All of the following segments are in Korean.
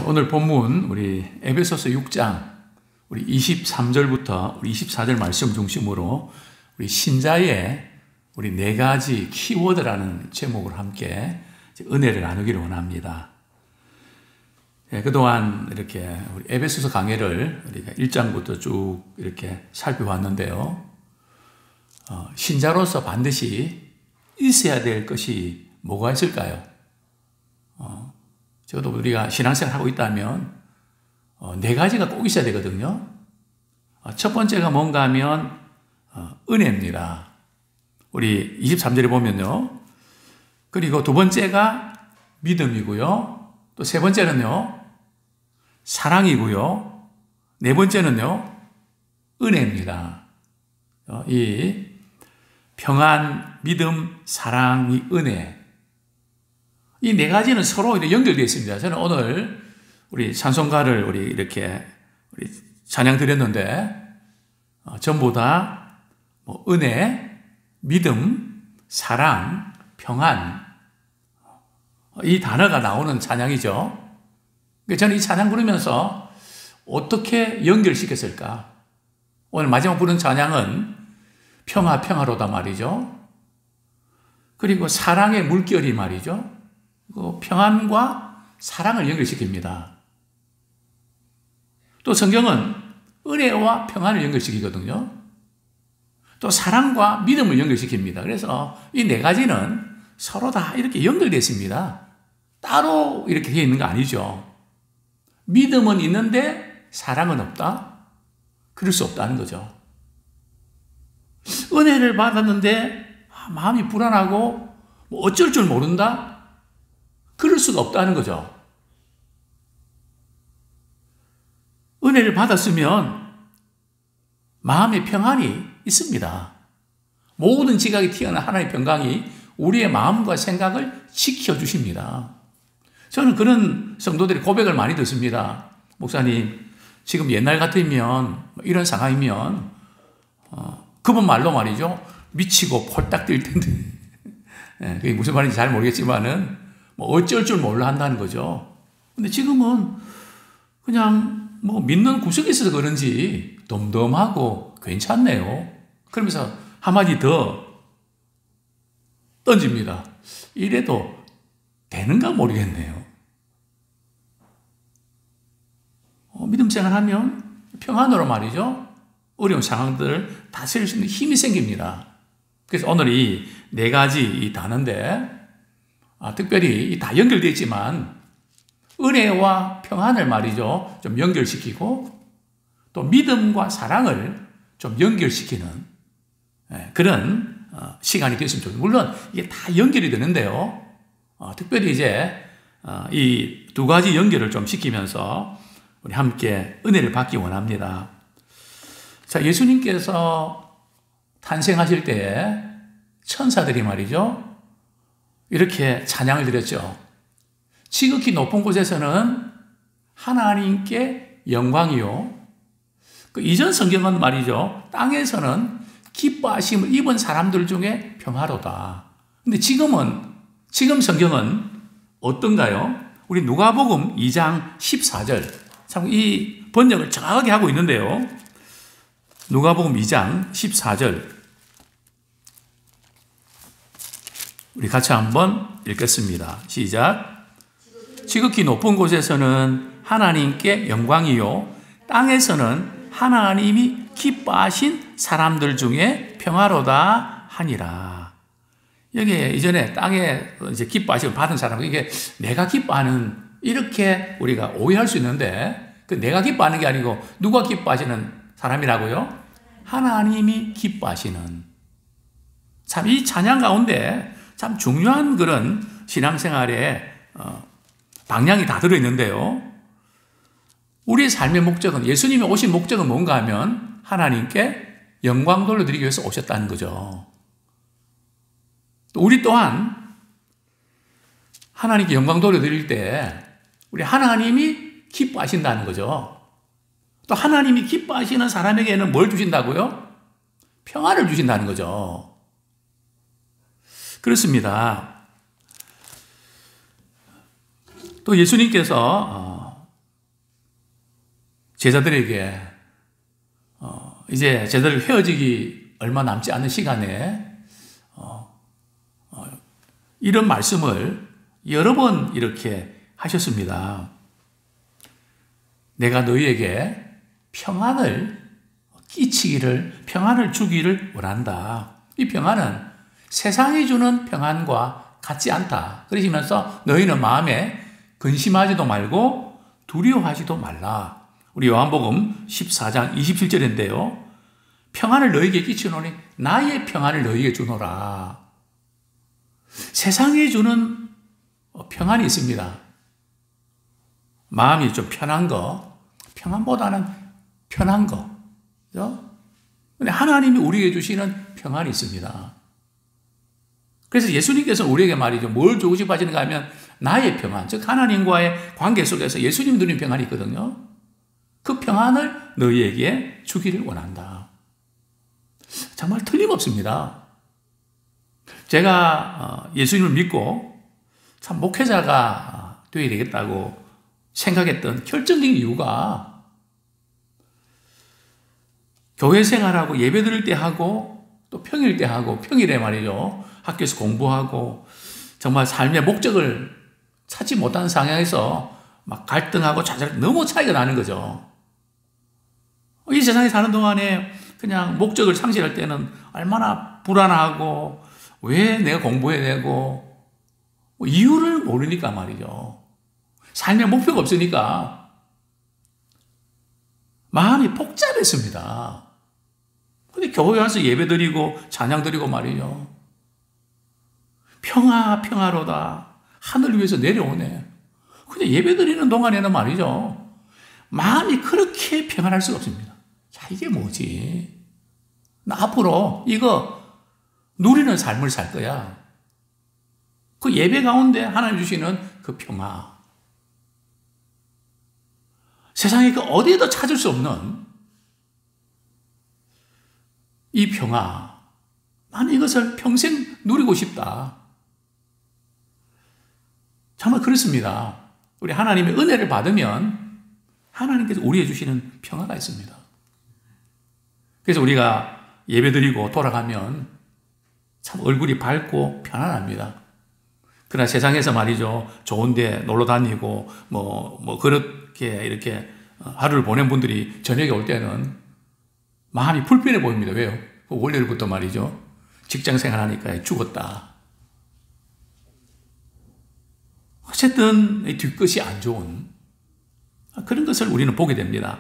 오늘 본문 우리 에베소서 6장 우리 23절부터 우리 24절 말씀 중심으로 우리 신자의 우리 네 가지 키워드라는 제목으로 함께 은혜를 나누기를 원합니다. 그동안 이렇게 우리 에베소서 강해를 우리가 1장부터 쭉 이렇게 살펴봤는데요. 신자로서 반드시 있어야 될 것이 뭐가 있을까요? 저도 우리가 신앙생활 하고 있다면 네 가지가 꼭 있어야 되거든요. 첫 번째가 뭔가 하면 은혜입니다. 우리 23절에 보면요. 그리고 두 번째가 믿음이고요. 또 세 번째는요. 사랑이고요. 네 번째는요. 은혜입니다. 이 평안, 믿음, 사랑이 은혜. 이 네 가지는 서로 연결되어 있습니다. 저는 오늘 우리 찬송가를 우리 찬양 드렸는데 전부 다 은혜, 믿음, 사랑, 평안 이 단어가 나오는 찬양이죠. 저는 이 찬양 부르면서 어떻게 연결시켰을까? 오늘 마지막 부른 찬양은 평화로다 말이죠. 그리고 사랑의 물결이 말이죠. 그 평안과 사랑을 연결시킵니다. 또 성경은 은혜와 평안을 연결시키거든요. 또 사랑과 믿음을 연결시킵니다. 그래서 이 네 가지는 서로 다 이렇게 연결되어 있습니다. 따로 이렇게 되어 있는 거 아니죠. 믿음은 있는데 사랑은 없다? 그럴 수 없다는 거죠. 은혜를 받았는데 마음이 불안하고 어쩔 줄 모른다? 그럴 수가 없다는 거죠. 은혜를 받았으면 마음의 평안이 있습니다. 모든 지각이 튀어나온 하나님의 평강이 우리의 마음과 생각을 지켜주십니다. 저는 그런 성도들의 고백을 많이 듣습니다. 목사님, 지금 옛날 같으면 이런 상황이면 그분 말로 말이죠. 미치고 폴딱 뛸 텐데 그게 무슨 말인지 잘 모르겠지만은 어쩔 줄 몰라 한다는 거죠. 근데 지금은 그냥 믿는 구석이 있어서 그런지 덤덤하고 괜찮네요. 그러면서 한마디 더 던집니다. 이래도 되는가 모르겠네요. 믿음 생활하면 평안으로 말이죠. 어려운 상황들을 다스릴 수 있는 힘이 생깁니다. 그래서 오늘 이 네 가지 이 단어인데 특별히 다 연결되어 있지만 은혜와 평안을 말이죠. 좀 연결시키고 또 믿음과 사랑을 좀 연결시키는 그런 시간이 됐으면 좋겠습니다. 물론 이게 다 연결이 되는데요. 특별히 이제 이 두 가지 연결을 좀 시키면서 우리 함께 은혜를 받기 원합니다. 자, 예수님께서 탄생하실 때에 천사들이 말이죠. 이렇게 찬양을 드렸죠. 지극히 높은 곳에서는 하나님께 영광이요. 그 이전 성경은 말이죠. 땅에서는 기뻐하심을 입은 사람들 중에 평화로다. 근데 지금 성경은 어떤가요? 우리 누가복음 2장 14절. 참 이 번역을 정확하게 하고 있는데요. 누가복음 2장 14절. 우리 같이 한번 읽겠습니다. 시작. 지극히 높은 곳에서는 하나님께 영광이요. 땅에서는 하나님이 기뻐하신 사람들 중에 평화로다 하니라. 여기에 이전에 땅에 이제 기뻐하심을 받은 사람, 이게 내가 기뻐하는, 이렇게 우리가 오해할 수 있는데, 그 내가 기뻐하는 게 아니고 누가 기뻐하시는 사람이라고요? 하나님이 기뻐하시는. 참 이 찬양 가운데 참 중요한 그런 신앙생활의 방향이 다 들어있는데요. 우리의 삶의 목적은, 예수님이 오신 목적은 뭔가 하면 하나님께 영광 돌려드리기 위해서 오셨다는 거죠. 또 우리 또한 하나님께 영광 돌려드릴 때 우리 하나님이 기뻐하신다는 거죠. 또 하나님이 기뻐하시는 사람에게는 뭘 주신다고요? 평안을 주신다는 거죠. 그렇습니다. 또 예수님께서 제자들에게 이제 제자들 헤어지기 얼마 남지 않은 시간에 이런 말씀을 여러 번 이렇게 하셨습니다. 내가 너희에게 평안을 주기를 원한다. 이 평안은 세상이 주는 평안과 같지 않다. 그러시면서 너희는 마음에 근심하지도 말고 두려워하지도 말라. 우리 요한복음 14장 27절인데요. 평안을 너희에게 끼치노니 나의 평안을 너희에게 주노라. 세상이 주는 평안이 있습니다. 마음이 좀 편한 거, 평안보다는 편한 거. 근데 하나님이 우리에게 주시는 평안이 있습니다. 그래서 예수님께서 우리에게 말이죠. 뭘 주고 싶어 하시는가 하면 나의 평안, 즉 하나님과의 관계 속에서 예수님 누린 평안이 있거든요. 그 평안을 너희에게 주기를 원한다. 정말 틀림없습니다. 제가 예수님을 믿고 참 목회자가 되어야 되겠다고 생각했던 결정적인 이유가 교회 생활하고 예배 드릴 때 하고 또 평일 때 하고 평일에 말이죠. 학교에서 공부하고 정말 삶의 목적을 찾지 못하는 상황에서 막 갈등하고 좌절 너무 차이가 나는 거죠. 이 세상에 사는 동안에 그냥 목적을 상실할 때는 얼마나 불안하고 왜 내가 공부해야 되고 이유를 모르니까 말이죠. 삶의 목표가 없으니까 마음이 복잡했습니다. 근데 교회 와서 예배 드리고 찬양 드리고 말이죠. 평화로다. 하늘 위에서 내려오네. 근데 예배 드리는 동안에는 말이죠. 마음이 그렇게 평안할 수가 없습니다. 야, 이게 뭐지? 나 앞으로 이거 누리는 삶을 살 거야. 그 예배 가운데 하나님 주시는 그 평화. 세상에 그 어디에도 찾을 수 없는 이 평화. 나는 이것을 평생 누리고 싶다. 정말 그렇습니다. 우리 하나님의 은혜를 받으면 하나님께서 우리에게 주시는 평화가 있습니다. 그래서 우리가 예배드리고 돌아가면 참 얼굴이 밝고 편안합니다. 그러나 세상에서 말이죠. 좋은데 놀러 다니고 그렇게 이렇게 하루를 보낸 분들이 저녁에 올 때는 마음이 불편해 보입니다. 왜요? 월요일부터 말이죠. 직장 생활하니까 죽었다. 어쨌든 뒷끝이 안 좋은 그런 것을 우리는 보게 됩니다.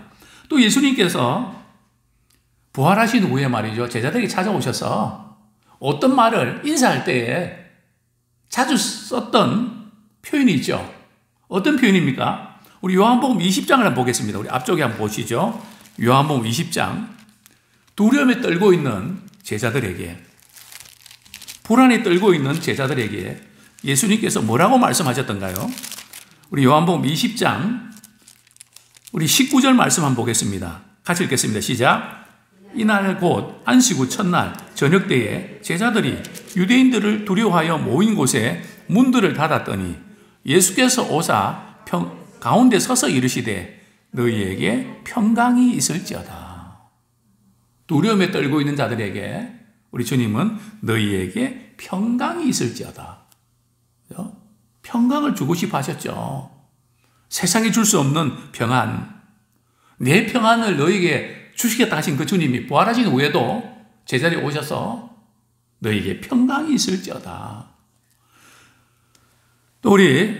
또 예수님께서 부활하신 후에 말이죠. 제자들에게 찾아오셔서 어떤 말을 인사할 때에 자주 썼던 표현이 있죠. 어떤 표현입니까? 우리 요한복음 20장을 한번 보겠습니다. 우리 앞쪽에 한번 보시죠. 요한복음 20장. 두려움에 떨고 있는 제자들에게, 불안에 떨고 있는 제자들에게 예수님께서 뭐라고 말씀하셨던가요? 우리 요한복음 20장 우리 19절 말씀 한번 보겠습니다. 같이 읽겠습니다. 시작. 이날 곧 안식 후 첫날 저녁 때에 제자들이 유대인들을 두려워하여 모인 곳에 문들을 닫았더니 예수께서 오사 가운데 서서 이르시되 너희에게 평강이 있을지어다. 두려움에 떨고 있는 자들에게 우리 주님은 너희에게 평강이 있을지어다. 평강을 주고 싶어 하셨죠. 세상이 줄 수 없는 평안, 내 평안을 너희에게 주시겠다 하신 그 주님이 부활하신 후에도 제자리에 오셔서 너희에게 평강이 있을지어다. 또 우리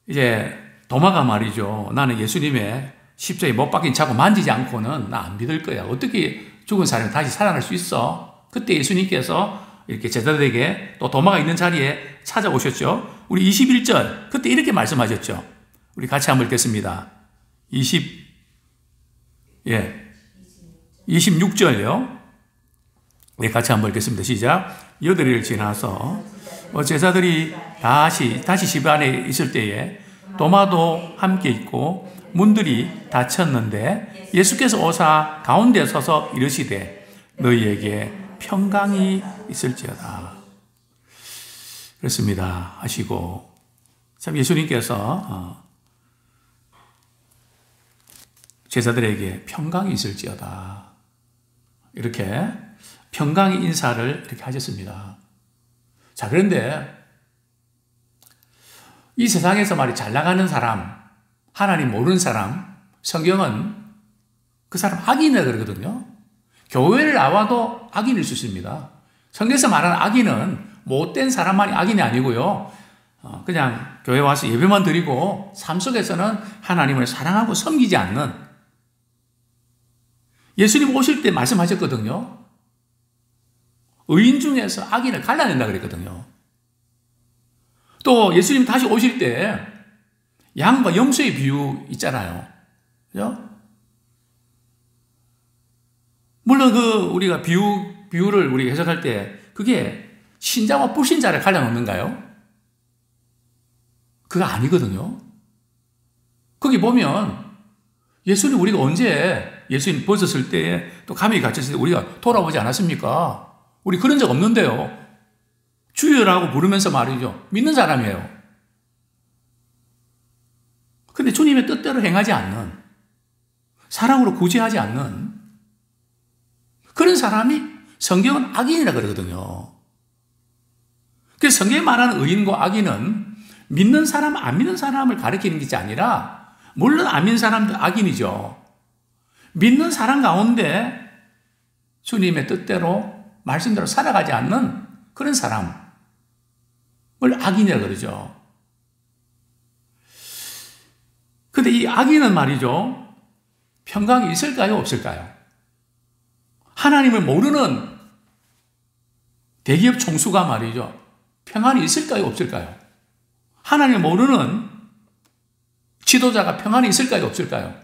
이제 도마가 말이죠. 나는 예수님의 십자가에 못 박힌 자고 만지지 않고는 나 안 믿을 거야. 어떻게 죽은 사람이 다시 살아날 수 있어? 그때 예수님께서 이렇게 제자들에게 또 도마가 있는 자리에 찾아오셨죠. 우리 21절 그때 이렇게 말씀하셨죠. 우리 같이 한번 읽겠습니다. 26절요. 네, 같이 한번 읽겠습니다. 시작. 여덟일 지나서 제자들이 다시 집 안에 있을 때에 도마도 함께 있고 문들이 닫혔는데 예수께서 오사 가운데 서서 이르시되 너희에게 평강이 있을지어다. 그렇습니다. 하시고 참 예수님께서 제자들에게 평강이 있을지어다. 이렇게 평강의 인사를 이렇게 하셨습니다. 자, 그런데 이 세상에서 말이 잘 나가는 사람, 하나님 모르는 사람, 성경은 그 사람 악인이라 그러거든요. 교회를 나와도 악인일 수 있습니다. 성경에서 말하는 악인은 못된 사람만이 악인이 아니고요. 그냥 교회 와서 예배만 드리고 삶 속에서는 하나님을 사랑하고 섬기지 않는, 예수님 오실 때 말씀하셨거든요. 의인 중에서 악인을 갈라낸다 그랬거든요. 또 예수님 다시 오실 때 양과 염소의 비유 있잖아요. 그죠? 물론 우리가 비유를 우리 해석할 때 그게 신자와 불신자를 갈라놓는가요? 그거 아니거든요. 거기 보면 예수님 우리가 언제 예수님 벗었을 때 또 감옥에 갇혔을 때 우리가 돌아오지 않았습니까? 우리 그런 적 없는데요. 주여라고 부르면서 말이죠. 믿는 사람이에요. 근데 주님의 뜻대로 행하지 않는, 사랑으로 구제하지 않는 그런 사람이 성경은 악인이라 그러거든요. 그래서 성경에 말하는 의인과 악인은 믿는 사람, 안 믿는 사람을 가리키는 것이 아니라, 물론 안 믿는 사람도 악인이죠. 믿는 사람 가운데 주님의 뜻대로 말씀대로 살아가지 않는 그런 사람을 악인이라 그러죠. 근데 이 악인은 말이죠, 평강이 있을까요, 없을까요? 하나님을 모르는 대기업 총수가 말이죠, 평안이 있을까요, 없을까요? 하나님을 모르는 지도자가 평안이 있을까요, 없을까요?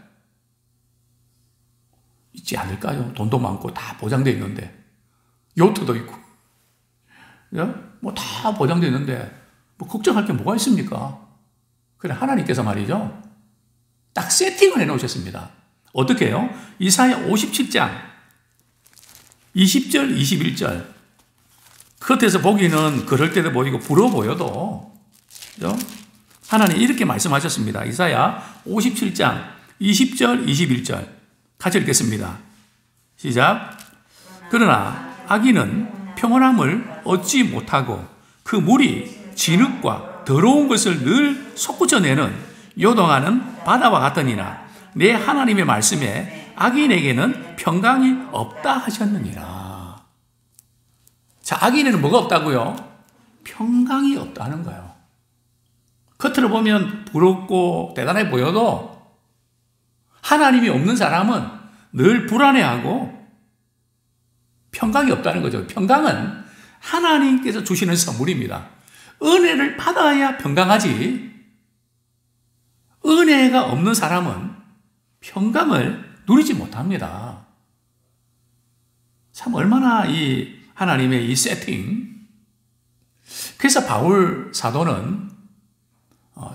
있지 않을까요? 돈도 많고 다 보장되어 있는데, 요트도 있고, 뭐 다 보장되어 있는데 뭐 걱정할 게 뭐가 있습니까? 그래, 하나님께서 말이죠, 딱 세팅을 해놓으셨습니다. 어떻게 해요? 이사야 57장 20절 21절 겉에서 보기는 그럴 때도 보이고 부러워 보여도, 그죠? 하나님 이렇게 말씀하셨습니다. 이사야 57장 20절 21절 같이 읽겠습니다. 시작. 그러나 악인은 평온함을 얻지 못하고 그 물이 진흙과 더러운 것을 늘 솟구쳐내는 요동하는 바다와 같으니라. 내 하나님의 말씀에 악인에게는 평강이 없다 하셨느니라. 자, 악인에는 뭐가 없다고요? 평강이 없다는 거예요. 겉으로 보면 부럽고 대단해 보여도 하나님이 없는 사람은 늘 불안해하고 평강이 없다는 거죠. 평강은 하나님께서 주시는 선물입니다. 은혜를 받아야 평강하지, 은혜가 없는 사람은 평강을 누리지 못합니다. 참 얼마나 이 하나님의 이 세팅. 그래서 바울 사도는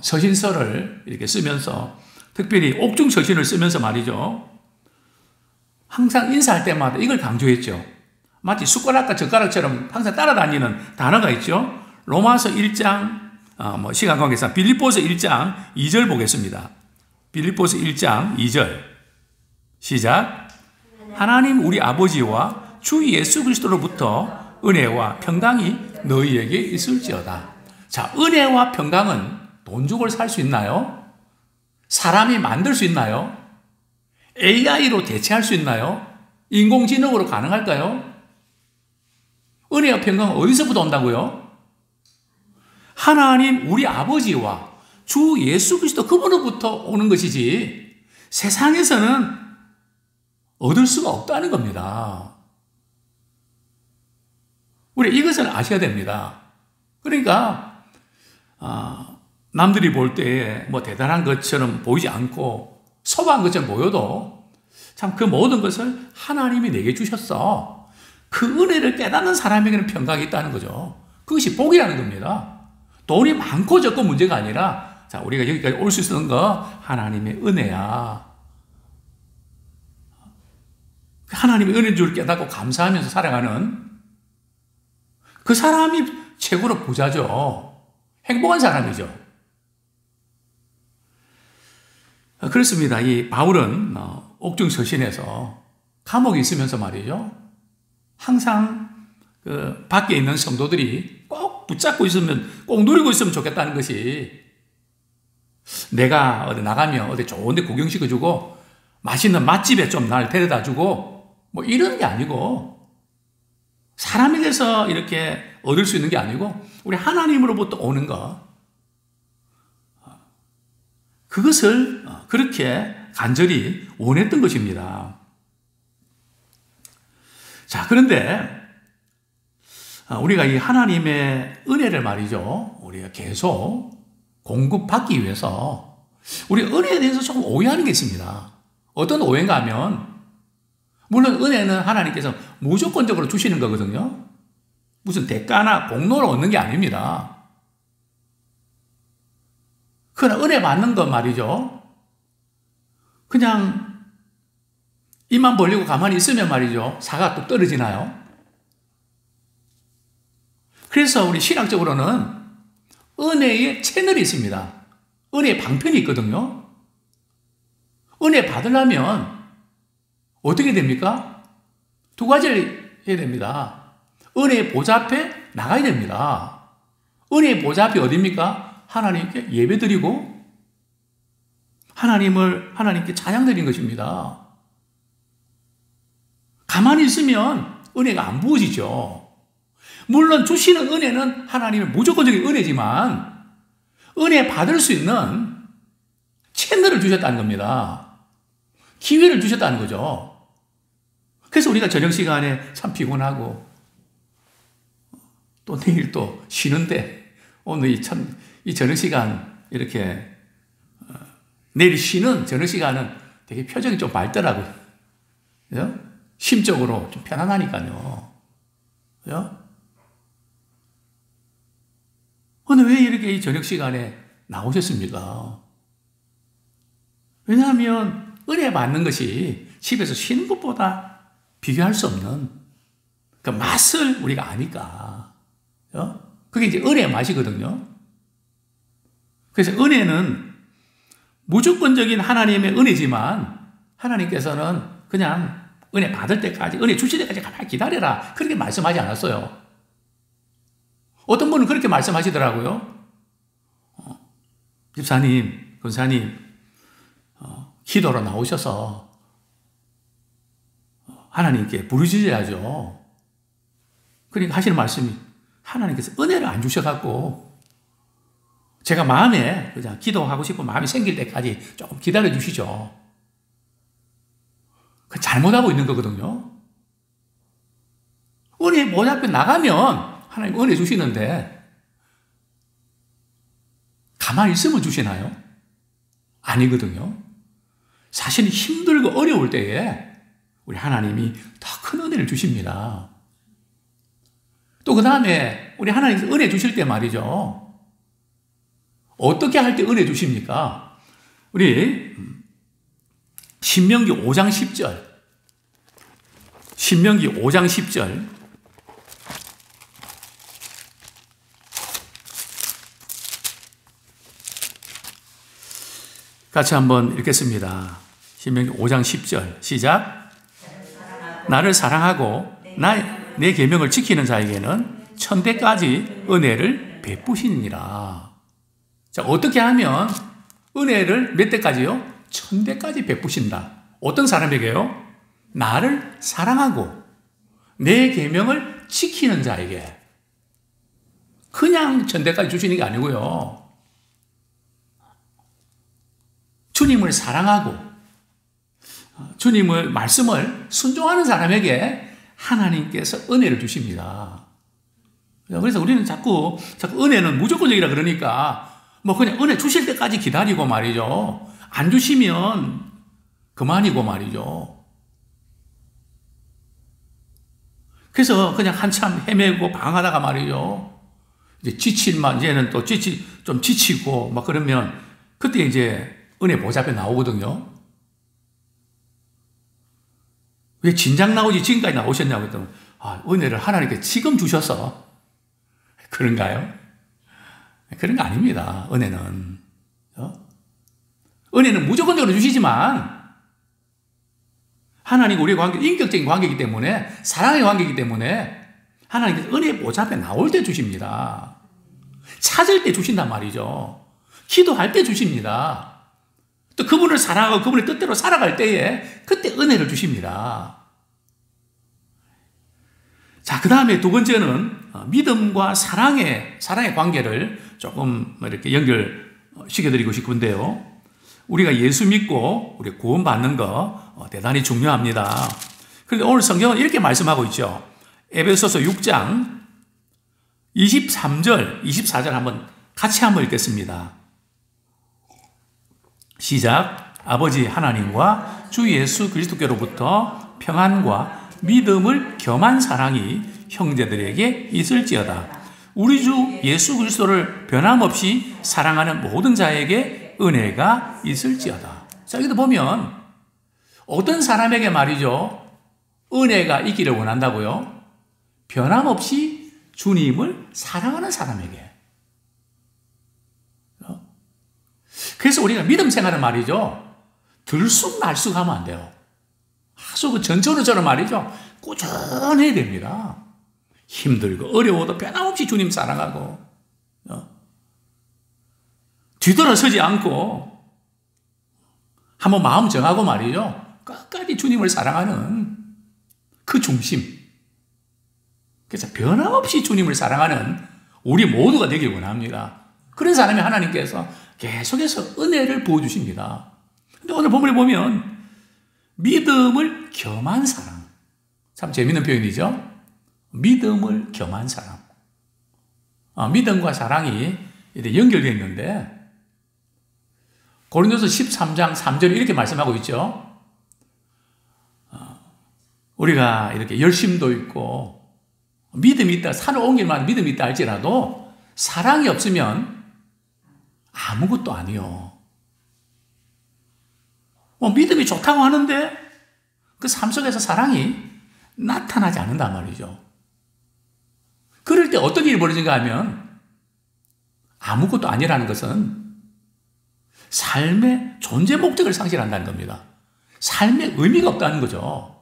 서신서를 이렇게 쓰면서, 특별히 옥중 서신을 쓰면서 말이죠, 항상 인사할 때마다 이걸 강조했죠. 마치 숟가락과 젓가락처럼 항상 따라다니는 단어가 있죠. 로마서 1장, 시간 관계상 빌립보서 1장 2절 보겠습니다. 빌립보서 1장 2절 시작. 하나님 우리 아버지와 주 예수 그리스도로부터 은혜와 평강이 너희에게 있을지어다. 자, 은혜와 평강은 돈 주고 살 수 있나요? 사람이 만들 수 있나요? AI로 대체할 수 있나요? 인공지능으로 가능할까요? 은혜와 평강은 어디서부터 온다고요? 하나님 우리 아버지와 주 예수 그리스도 그분으로부터 오는 것이지 세상에서는 얻을 수가 없다는 겁니다. 우리 이것을 아셔야 됩니다. 그러니까 남들이 볼 때 뭐 대단한 것처럼 보이지 않고 소소한 것처럼 보여도 참 그 모든 것을 하나님이 내게 주셨어. 그 은혜를 깨닫는 사람에게는 평강이 있다는 거죠. 그것이 복이라는 겁니다. 돈이 많고 적고 문제가 아니라, 자, 우리가 여기까지 올 수 있었던 거 하나님의 은혜야. 하나님의 은혜인 줄 깨닫고 감사하면서 살아가는 그 사람이 최고로 부자죠. 행복한 사람이죠. 그렇습니다. 이 바울은 옥중서신에서 감옥에 있으면서 말이죠. 항상 그 밖에 있는 성도들이 꼭 붙잡고 있으면, 꼭 누리고 있으면 좋겠다는 것이, 내가 어디 나가면 어디 좋은 데 구경시켜주고 맛있는 맛집에 좀 날 데려다 주고 뭐 이런 게 아니고, 사람에 대해서 이렇게 얻을 수 있는 게 아니고 우리 하나님으로부터 오는 것, 그것을 그렇게 간절히 원했던 것입니다. 자, 그런데 우리가 이 하나님의 은혜를 말이죠, 우리가 계속 공급받기 위해서 우리 은혜에 대해서 조금 오해하는 게 있습니다. 어떤 오해인가 하면, 물론 은혜는 하나님께서 무조건적으로 주시는 거거든요. 무슨 대가나 공로를 얻는 게 아닙니다. 그러나 은혜 받는 건 말이죠, 그냥 입만 벌리고 가만히 있으면 말이죠, 사가 또 떨어지나요? 그래서 우리 신학적으로는 은혜의 채널이 있습니다. 은혜의 방편이 있거든요. 은혜 받으려면 어떻게 됩니까? 두 가지를 해야 됩니다. 은혜의 보좌 앞에 나가야 됩니다. 은혜의 보좌 앞이 어디입니까? 하나님께 예배드리고 하나님께 찬양드리는 것입니다. 가만히 있으면 은혜가 안 부어지죠. 물론 주시는 은혜는 하나님의 무조건적인 은혜지만, 은혜 받을 수 있는 채널을 주셨다는 겁니다. 기회를 주셨다는 거죠. 그래서 우리가 저녁 시간에 참 피곤하고 또 내일 또 쉬는데, 오늘 이 저녁 시간 이렇게 내일 쉬는 저녁 시간은 되게 표정이 좀 밝더라고요. 그죠? 심적으로 좀 편안하니까요. 그죠? 오늘 왜 이렇게 이 저녁 시간에 나오셨습니까? 왜냐하면 은혜 받는 것이 집에서 쉬는 것보다 비교할 수 없는 그 맛을 우리가 아니까. 그게 이제 은혜의 맛이거든요. 그래서 은혜는 무조건적인 하나님의 은혜지만, 하나님께서는 그냥 은혜 받을 때까지, 은혜 주실 때까지 가만히 기다려라, 그렇게 말씀하지 않았어요. 어떤 분은 그렇게 말씀하시더라고요. 집사님, 권사님, 기도로 나오셔서 하나님께 부르짖어야죠. 그러니까 하시는 말씀이, 하나님께서 은혜를 안 주셔갖고 제가 마음에 그냥 기도하고 싶은 마음이 생길 때까지 조금 기다려 주시죠. 그 잘못하고 있는 거거든요. 은혜 문 앞에 나가면 하나님 은혜 주시는데 가만히 있으면 주시나요? 아니거든요. 사실 힘들고 어려울 때에 우리 하나님이 더 큰 은혜를 주십니다. 또 그 다음에 우리 하나님께서 은혜 주실 때 말이죠, 어떻게 할 때 은혜 주십니까? 우리 신명기 5장 10절, 신명기 5장 10절, 같이 한번 읽겠습니다. 신명기 5장 10절 시작. 나를 사랑하고 내 계명을 지키는 자에게는 천대까지 은혜를 베푸시니라. 자, 어떻게 하면 은혜를 몇 대까지요? 천대까지 베푸신다. 어떤 사람에게요? 나를 사랑하고 내 계명을 지키는 자에게. 그냥 천대까지 주시는 게 아니고요, 주님을 사랑하고 주님의 말씀을 순종하는 사람에게 하나님께서 은혜를 주십니다. 그래서 우리는 자꾸 은혜는 무조건적이라 그러니까 뭐 그냥 은혜 주실 때까지 기다리고 말이죠, 안 주시면 그만이고 말이죠. 그래서 그냥 한참 헤매고 방황하다가 말이죠, 이제 이제는 또 좀 지치고 막 그러면 그때 이제 은혜 보좌 앞에 나오거든요. 왜 진작 나오지 지금까지 나오셨냐고 했더니, 은혜를 하나님께 지금 주셔서 그런가요? 그런 거 아닙니다. 은혜는 무조건적으로 주시지만 하나님과 우리의 관계, 인격적인 관계이기 때문에, 사랑의 관계이기 때문에 하나님께서 은혜의 보좌 앞에 나올 때 주십니다. 찾을 때 주신단 말이죠. 기도할 때 주십니다. 또 그분을 사랑하고 그분의 뜻대로 살아갈 때에 그때 은혜를 주십니다. 자, 그 다음에 두 번째는 믿음과 사랑의 관계를 조금 이렇게 연결시켜드리고 싶은데요. 우리가 예수 믿고 우리 구원받는 거 대단히 중요합니다. 그런데 오늘 성경은 이렇게 말씀하고 있죠. 에베소서 6장 23절, 24절 같이 한번 읽겠습니다. 시작. 아버지 하나님과 주 예수 그리스도께로부터 평안과 믿음을 겸한 사랑이 형제들에게 있을지어다. 우리 주 예수 그리스도를 변함없이 사랑하는 모든 자에게 은혜가 있을지어다. 자, 여기도 보면 어떤 사람에게 말이죠. 은혜가 있기를 원한다고요? 변함없이 주님을 사랑하는 사람에게. 그래서 우리가 믿음 생활은 말이죠. 들쑥날쑥 하면 안 돼요. 아주 그 전천후처럼 말이죠. 꾸준해야 됩니다. 힘들고 어려워도 변함없이 주님 사랑하고 뒤돌아서지 않고 한번 마음 정하고 말이죠. 끝까지 주님을 사랑하는 그 중심. 그래서 변함없이 주님을 사랑하는 우리 모두가 되길 원합니다. 그런 사람이 하나님께서 계속해서 은혜를 부어주십니다. 근데 오늘 본문에 보면 믿음을 겸한 사랑. 참 재밌는 표현이죠. 믿음을 겸한 사랑. 믿음과 사랑이 연결되어 있는데 고린도서 13장 3절에 이렇게 말씀하고 있죠. 우리가 이렇게 열심도 있고 믿음이 있다, 산을 옮길 만한 믿음이 있다 할지라도 사랑이 없으면 아무것도 아니요. 믿음이 좋다고 하는데 그 삶 속에서 사랑이 나타나지 않는단 말이죠. 그럴 때 어떤 일이 벌어진가 하면 아무것도 아니라는 것은 삶의 존재 목적을 상실한다는 겁니다. 삶의 의미가 없다는 거죠.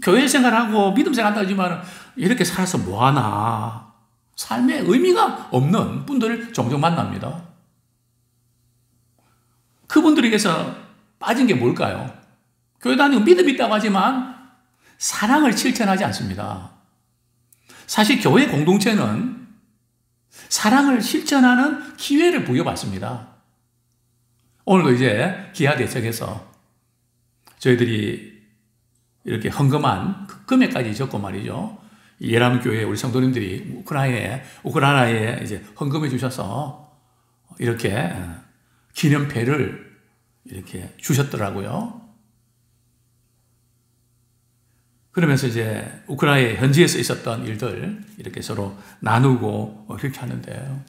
교회 생활하고 믿음 생활한다 하지만 이렇게 살아서 뭐하나. 삶의 의미가 없는 분들을 종종 만납니다. 그분들에게서 빠진 게 뭘까요? 교회 다니고 믿음이 있다고 하지만 사랑을 실천하지 않습니다. 사실 교회 공동체는 사랑을 실천하는 기회를 부여받습니다. 오늘도 이제 기아대책에서 저희들이 이렇게 헌금한 그 금액까지 적고 말이죠. 예람교회 우리 성도님들이 우크라이나에 이제 헌금해 주셔서 이렇게 기념패를 이렇게 주셨더라고요. 그러면서 이제 우크라이나 현지에서 있었던 일들 이렇게 서로 나누고 그렇게 하는데요.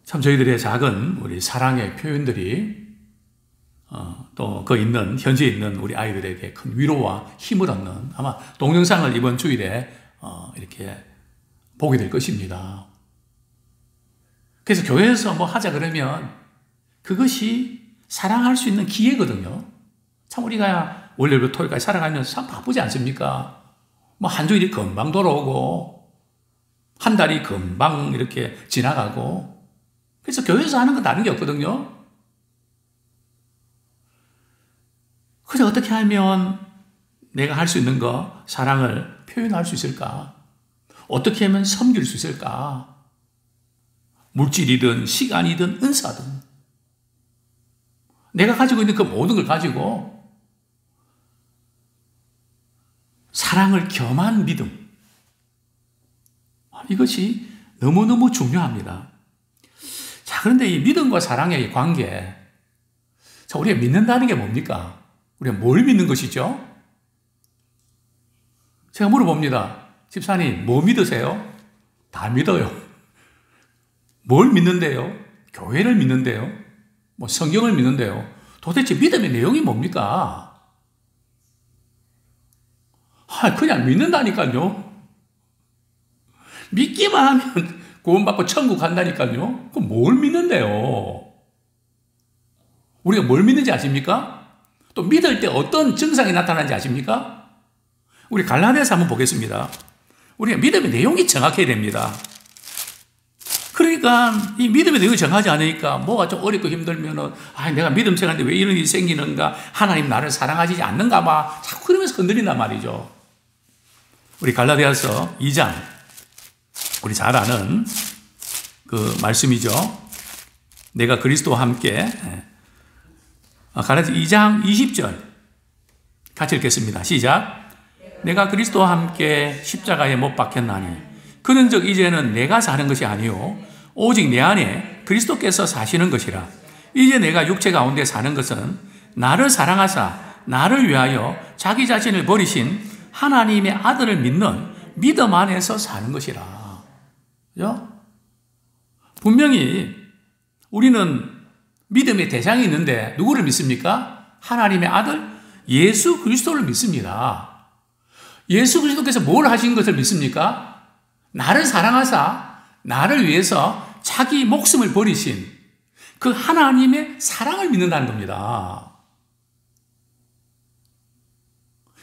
참 저희들의 작은 우리 사랑의 표현들이 또 그 현지에 있는 우리 아이들에게 큰 위로와 힘을 얻는 아마 동영상을 이번 주일에 이렇게 보게 될 것입니다. 그래서 교회에서 뭐 하자 그러면 그것이 사랑할 수 있는 기회거든요. 참 우리가 월요일부터 토요일까지 살아가면서 참 바쁘지 않습니까? 뭐 한 주일이 금방 돌아오고 한 달이 금방 이렇게 지나가고 그래서 교회에서 하는 건 다른 게 없거든요. 그래서 어떻게 하면 내가 할 수 있는 거 사랑을 표현할 수 있을까? 어떻게 하면 섬길 수 있을까? 물질이든 시간이든 은사든 내가 가지고 있는 그 모든 걸 가지고 사랑을 겸한 믿음 이것이 너무너무 중요합니다. 자, 그런데 이 믿음과 사랑의 관계 자, 우리가 믿는다는 게 뭡니까? 우리가 뭘 믿는 것이죠? 제가 물어봅니다. 집사님, 뭐 믿으세요? 다 믿어요. 뭘 믿는데요? 교회를 믿는데요? 뭐 성경을 믿는데요? 도대체 믿음의 내용이 뭡니까? 그냥 믿는다니까요. 믿기만 하면 구원받고 천국 간다니까요. 그럼 뭘 믿는데요? 우리가 뭘 믿는지 아십니까? 또 믿을 때 어떤 증상이 나타나는지 아십니까? 우리 갈라디아서 한번 보겠습니다. 우리가 믿음의 내용이 정확해야 됩니다. 그러니까 이 믿음의 내용이 정하지 않으니까 뭐가 좀 어렵고 힘들면은 내가 믿음 생활인데 왜 이런 일이 생기는가? 하나님 나를 사랑하시지 않는가 봐. 자꾸 그러면서 건드린단 말이죠. 우리 갈라디아서 2장 우리 잘 아는 그 말씀이죠. 내가 그리스도와 함께 갈라디아서 2장 20절 같이 읽겠습니다. 시작. 내가 그리스도와 함께 십자가에 못 박혔나니 그런즉 이제는 내가 사는 것이 아니요 오직 내 안에 그리스도께서 사시는 것이라. 이제 내가 육체 가운데 사는 것은 나를 사랑하사 나를 위하여 자기 자신을 버리신 하나님의 아들을 믿는 믿음 안에서 사는 것이라. 그죠? 분명히 우리는 믿음의 대상이 있는데 누구를 믿습니까? 하나님의 아들 예수 그리스도를 믿습니다. 예수 그리스도께서 뭘 하신 것을 믿습니까? 나를 사랑하사 나를 위해서 자기 목숨을 버리신 그 하나님의 사랑을 믿는다는 겁니다.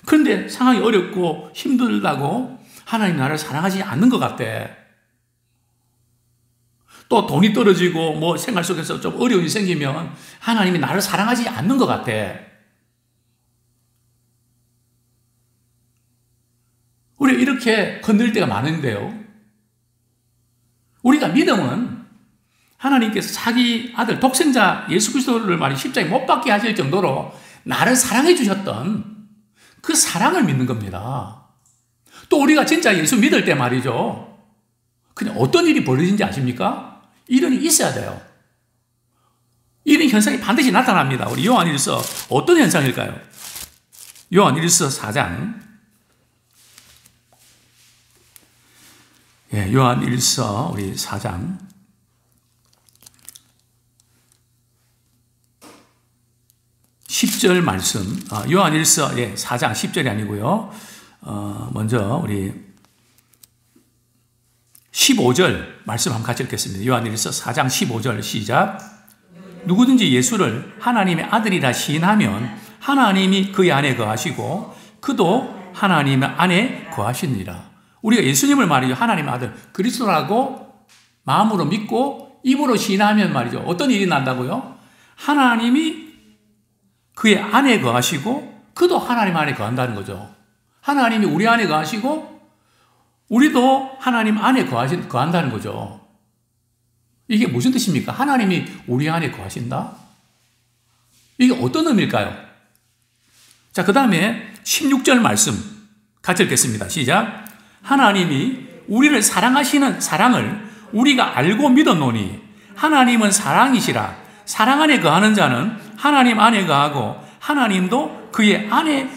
그런데 상황이 어렵고 힘들다고 하나님 나를 사랑하지 않는 것 같대. 또 돈이 떨어지고 뭐 생활 속에서 좀 어려움이 생기면 하나님이 나를 사랑하지 않는 것 같대. 우리 이렇게 건들 때가 많은데요. 우리가 믿음은 하나님께서 자기 아들 독생자 예수 그리스도를 말이 십자가에 못 박게 하실 정도로 나를 사랑해 주셨던 그 사랑을 믿는 겁니다. 또 우리가 진짜 예수 믿을 때 말이죠. 그냥 어떤 일이 벌어진지 아십니까? 이런 일이 있어야 돼요. 이런 현상이 반드시 나타납니다. 우리 요한일서 어떤 현상일까요? 요한일서 4장 요한일서 우리 4장 10절 말씀, 요한일서 4장 10절이 아니고요. 먼저 우리 15절 말씀 한번 같이 읽겠습니다. 요한일서 4장 15절 시작. 누구든지 예수를 하나님의 아들이라 시인하면 하나님이 그의 안에 거하시고 그도 하나님의 안에 거하시니라. 우리가 예수님을 말이죠. 하나님의 아들 그리스도라고 마음으로 믿고 입으로 시인하면 말이죠. 어떤 일이 난다고요? 하나님이 그의 안에 거하시고 그도 하나님 안에 거한다는 거죠. 하나님이 우리 안에 거하시고 우리도 하나님 안에 거한다는 거죠. 이게 무슨 뜻입니까? 하나님이 우리 안에 거하신다? 이게 어떤 의미일까요? 자, 그 다음에 16절 말씀 같이 읽겠습니다. 시작. 하나님이 우리를 사랑하시는 사랑을 우리가 알고 믿었노니 하나님은 사랑이시라. 사랑 안에 거하는 자는 하나님 안에 거하고 하나님도 그의 안에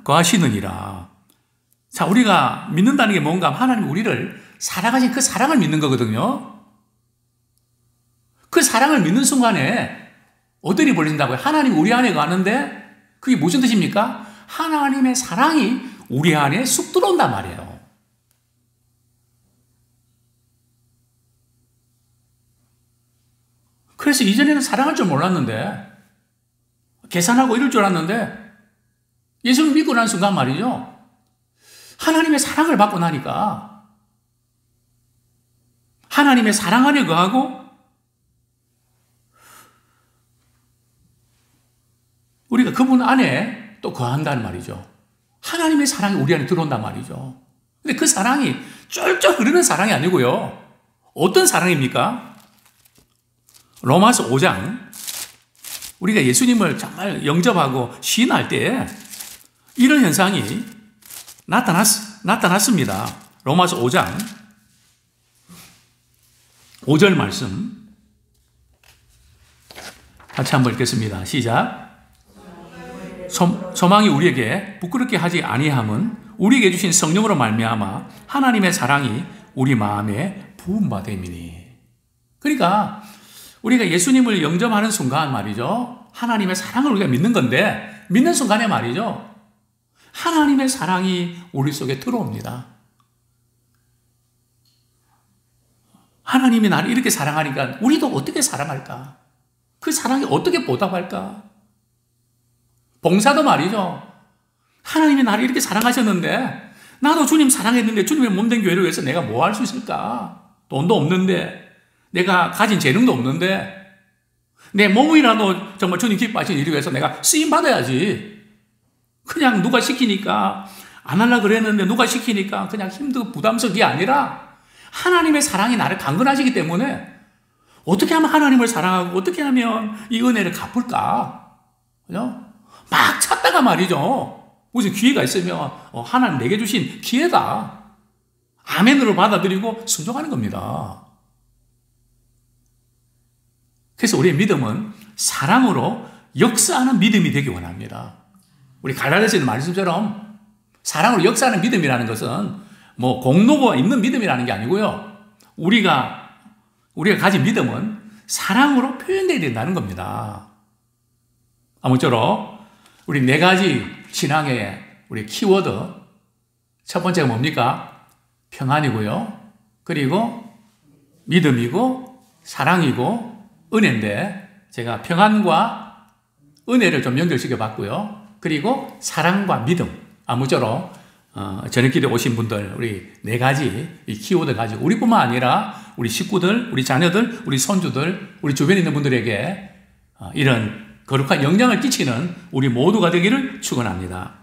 거하시느니라. 자, 우리가 믿는다는 게 뭔가 하나님 우리를 사랑하신 그 사랑을 믿는 거거든요. 그 사랑을 믿는 순간에 어떤 일이 벌어진다고요? 하나님 우리 안에 거하는데 그게 무슨 뜻입니까? 하나님의 사랑이 우리 안에 쑥 들어온단 말이에요. 그래서 이전에는 사랑할 줄 몰랐는데 계산하고 이럴 줄 알았는데 예수를 믿고 난 순간 말이죠. 하나님의 사랑을 받고 나니까 하나님의 사랑 안에 거하고 우리가 그분 안에 또 거한다는 말이죠. 하나님의 사랑이 우리 안에 들어온단 말이죠. 근데 그 사랑이 쫄쫄 흐르는 사랑이 아니고요. 어떤 사랑입니까? 로마서 5장 우리가 예수님을 정말 영접하고 시인할 때 이런 현상이 나타났습니다. 로마서 5장 5절 말씀 같이 한번 읽겠습니다. 시작. 소망이 우리에게 부끄럽게 하지 아니함은 우리에게 주신 성령으로 말미암아 하나님의 사랑이 우리 마음에 부은 바 됨이니. 그러니까 우리가 예수님을 영접하는 순간 말이죠. 하나님의 사랑을 우리가 믿는 건데 믿는 순간에 말이죠. 하나님의 사랑이 우리 속에 들어옵니다. 하나님이 나를 이렇게 사랑하니까 우리도 어떻게 사랑할까? 그 사랑에 어떻게 보답할까? 봉사도 말이죠. 하나님이 나를 이렇게 사랑하셨는데 나도 주님 사랑했는데 주님의 몸된 교회를 위해서 내가 뭐 할 수 있을까? 돈도 없는데 내가 가진 재능도 없는데 내 몸이라도 정말 주님 기뻐하시는 일을 위해서 내가 쓰임 받아야지. 그냥 누가 시키니까 안 하려고 그랬는데 누가 시키니까 그냥 힘들고 부담스럽게 아니라 하나님의 사랑이 나를 강건하시기 때문에 어떻게 하면 하나님을 사랑하고 어떻게 하면 이 은혜를 갚을까? 그죠? 막 찾다가 말이죠. 무슨 기회가 있으면 하나님 내게 주신 기회다. 아멘으로 받아들이고 순종하는 겁니다. 그래서 우리의 믿음은 사랑으로 역사하는 믿음이 되기 원합니다. 우리 갈라디아서 말씀처럼 사랑으로 역사하는 믿음이라는 것은 뭐 공로가 있는 믿음이라는 게 아니고요. 우리가 가진 믿음은 사랑으로 표현되어야 된다는 겁니다. 아무쪼록 우리 네 가지 신앙의 우리 키워드 첫 번째가 뭡니까? 평안이고요. 그리고 믿음이고 사랑이고 은혜인데 제가 평안과 은혜를 좀 연결시켜 봤고요. 그리고 사랑과 믿음. 아무쪼록 저녁기도에 오신 분들 우리 네 가지 이 키워드 가지고 우리뿐만 아니라 우리 식구들, 우리 자녀들, 우리 손주들, 우리 주변에 있는 분들에게 이런 거룩한 영향을 끼치는 우리 모두가 되기를 축원합니다.